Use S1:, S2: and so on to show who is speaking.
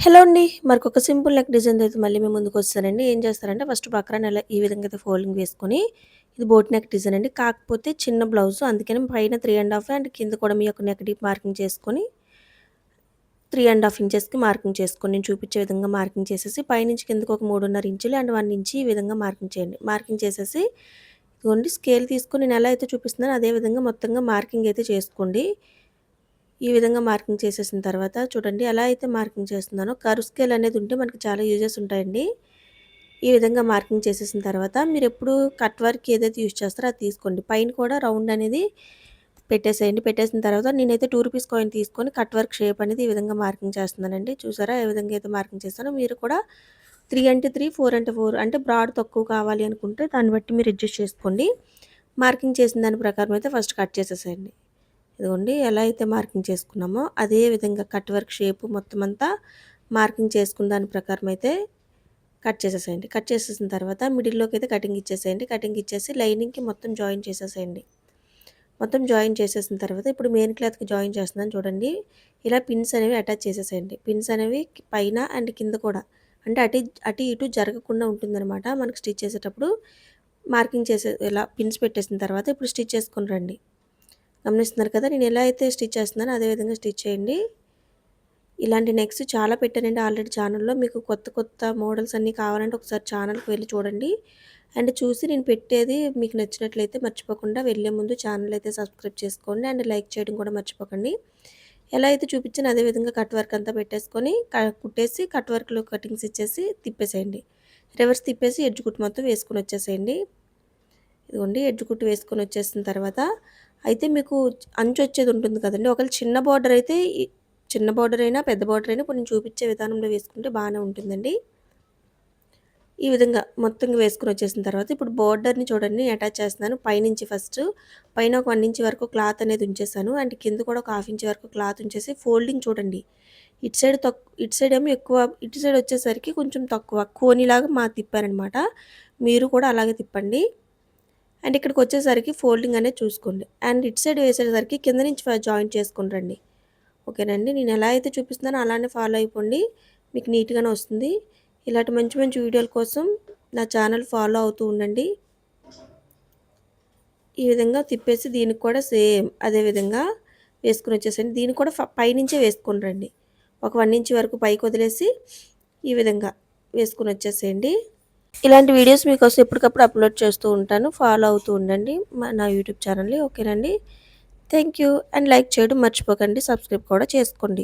S1: Hello అండి. మరికొక simple neck డిజైన్‌తో అయితే మళ్ళీ మీ ముందుకొచ్చేసానండి. ఏం చేస్తారంటే ఫస్ట్ పక్కన ఇలా ఈ విధంగా అయితే ఫోల్డింగ్ వేసుకొని, ఇది బోట్ నెక్ డిజైన్ అండి. కాకపోతే చిన్న బ్లౌజు అందుకని పైన 3 ½ అండ్ కింద కూడా మీ యొక్క నెక్ డీప్ మార్కింగ్ చేసుకొని 3 ½ ఇంచెస్‌కి మార్కింగ్ చేసుకొని నేను చూపించే విధంగా మార్కింగ్ చేసేసి పైనుంచి కిందకి ఒక 3.5 ఇంచులు అండ్ 1 ఇంచ్ ఈ విధంగా మార్కింగ్ చేయండి. మార్కింగ్ చేసేసి ఇదిగోండి స్కేల్ తీసుకొని నేను ఎలా అయితే చూపిస్తున్నానో అదే విధంగా మొత్తంగా మార్కింగ్ అయితే చేసుకోండి. ఈ విధంగా మార్కింగ్ చేసేసిన తర్వాత చూడండి ఎలా అయితే మార్కింగ్ చేస్తున్నానో కర్వ్ స్కేల్ అనేది ఉంటే మనకి చాలా యూజెస్ ఉంటాయండి. ఈ విధంగా మార్కింగ్ చేసేసిన తర్వాత మీరు ఎప్పుడు కట్ వర్క్ ఏదైతే యూజ్ చేస్తారో అది తీసుకోండి. పైన కూడా రౌండ్ అనేది పెట్టేసేయండి. పెట్టేసిన తర్వాత నేనైతే 2 రూపీస్ కాయిన్ తీసుకొని కట్ వర్క్ షేప్ అనేది ఈ విధంగా మార్కింగ్ చేస్తున్నానండి. చూసారా ఏ విధంగా అయితే మార్కింగ్ చేస్తానో మీరు కూడా 3 అంటే 3, 4 అంటే 4 అంటే బ్రాడ్ తక్కువ కావాలి అనుకుంటే దాన్ని బట్టి మీరు అడ్జస్ట్ చేసుకోండి. మార్కింగ్ చేసిన దాని ప్రకారం అయితే ఫస్ట్ కట్ చేసేసేయండి. ఇదిగోండి ఎలా అయితే మార్కింగ్ చేసుకున్నామో అదే విధంగా కట్ వర్క్ షేప్ మొత్తం అంతా మార్కింగ్ చేసుకున్న దాని ప్రకారం అయితే కట్ చేసేసేయండి. కట్ చేసేసిన తర్వాత మిడిల్లోకి అయితే కటింగ్ ఇచ్చేసేయండి. కటింగ్ ఇచ్చేసి లైనింగ్కి మొత్తం జాయిన్ చేసేసేయండి. మొత్తం జాయిన్ చేసేసిన తర్వాత ఇప్పుడు మెయిన్ క్లాత్కి జాయిన్ చేస్తున్నాను చూడండి. ఇలా పిన్స్ అనేవి అటాచ్ చేసేసేయండి. పిన్స్ అనేవి పైన అండ్ కింద కూడా అంటే అటు ఇటు జరగకుండా ఉంటుందన్నమాట. మనకు స్టిచ్ చేసేటప్పుడు మార్కింగ్ చేసే ఇలా పిన్స్ పెట్టేసిన తర్వాత ఇప్పుడు స్టిచ్ చేసుకొని రండి. గమనిస్తున్నారు కదా నేను ఎలా అయితే స్టిచ్ చేస్తున్నానో అదే విధంగా స్టిచ్ చేయండి. ఇలాంటి నెక్స్ట్ చాలా పెట్టానండి ఆల్రెడీ ఛానల్లో. మీకు కొత్త మోడల్స్ అన్నీ కావాలంటే ఒకసారి ఛానల్కి వెళ్ళి చూడండి. అండ్ చూసి నేను పెట్టేది మీకు నచ్చినట్లయితే మర్చిపోకుండా వెళ్ళే ముందు ఛానల్ అయితే సబ్స్క్రైబ్ చేసుకోండి అండ్ లైక్ చేయడం కూడా మర్చిపోకండి. ఎలా అయితే చూపించానో అదే విధంగా కట్ వర్క్ అంతా పెట్టేసుకొని కుట్టేసి కట్ వర్క్లో కటింగ్స్ ఇచ్చేసి తిప్పేసేయండి. రివర్స్ తిప్పేసి ఎడ్జ్ కుట్టు మొత్తం వేసుకొని వచ్చేసేయండి. ఇదిగోండి ఎడ్జ్ కుట్టు వేసుకొని వచ్చేసిన తర్వాత అయితే మీకు అంచు వచ్చేది ఉంటుంది కదండి. ఒకవేళ చిన్న బార్డర్ అయితే చిన్న బార్డర్ అయినా పెద్ద బార్డర్ అయినా ఇప్పుడు నేను చూపించే విధానంలో వేసుకుంటే బాగానే ఉంటుందండి. ఈ విధంగా మొత్తంగా వేసుకొని వచ్చేసిన తర్వాత ఇప్పుడు బార్డర్ని చూడండి అటాచ్ చేస్తున్నాను. పైనుంచి ఫస్ట్ పైన ఒక 1 ఇంచ్ వరకు క్లాత్ అనేది ఉంచేసాను అండ్ కింద కూడా ఒక 1/2 ఇంచ్ వరకు క్లాత్ ఉంచేసి ఫోల్డింగ్ చూడండి. ఇటు సైడ్ ఏమో ఎక్కువ, ఇటు సైడ్ వచ్చేసరికి కొంచెం తక్కువ కోనిలాగా తిప్పానమాట. మీరు కూడా అలాగే తిప్పండి. అండ్ ఇక్కడికి వచ్చేసరికి ఫోల్డింగ్ అనేది చూసుకోండి. అండ్ ఇటు సైడ్ వేసేసరికి కింద నుంచి జాయింట్ చేసుకొని రండి. ఓకేనండి. నేను ఎలా అయితే చూపిస్తున్నానో అలానే ఫాలో అయిపోండి. మీకు నీట్‌గానే వస్తుంది. ఇలాంటి మంచి మంచి వీడియోల కోసం నా ఛానల్ ఫాలో అవుతూ ఉండండి. ఈ విధంగా తిప్పేసి దీనికి కూడా సేమ్ అదే విధంగా వేసుకొని వచ్చేసేయండి. దీన్ని కూడా పైనుంచే వేసుకొని రండి. ఒక 1 ఇంచ్ వరకు పైకి వదిలేసి ఈ విధంగా వేసుకొని వచ్చేసేయండి. ఇలాంటి వీడియోస్ మీకోసం ఎప్పటికప్పుడు అప్లోడ్ చేస్తూ ఉంటాను. ఫాలో అవుతూ ఉండండి నా యూట్యూబ్ ఛానల్ని. ఓకేనండి. థ్యాంక్ యూ అండ్ లైక్ చేయడం మర్చిపోకండి. సబ్స్క్రైబ్ కూడా చేసుకోండి.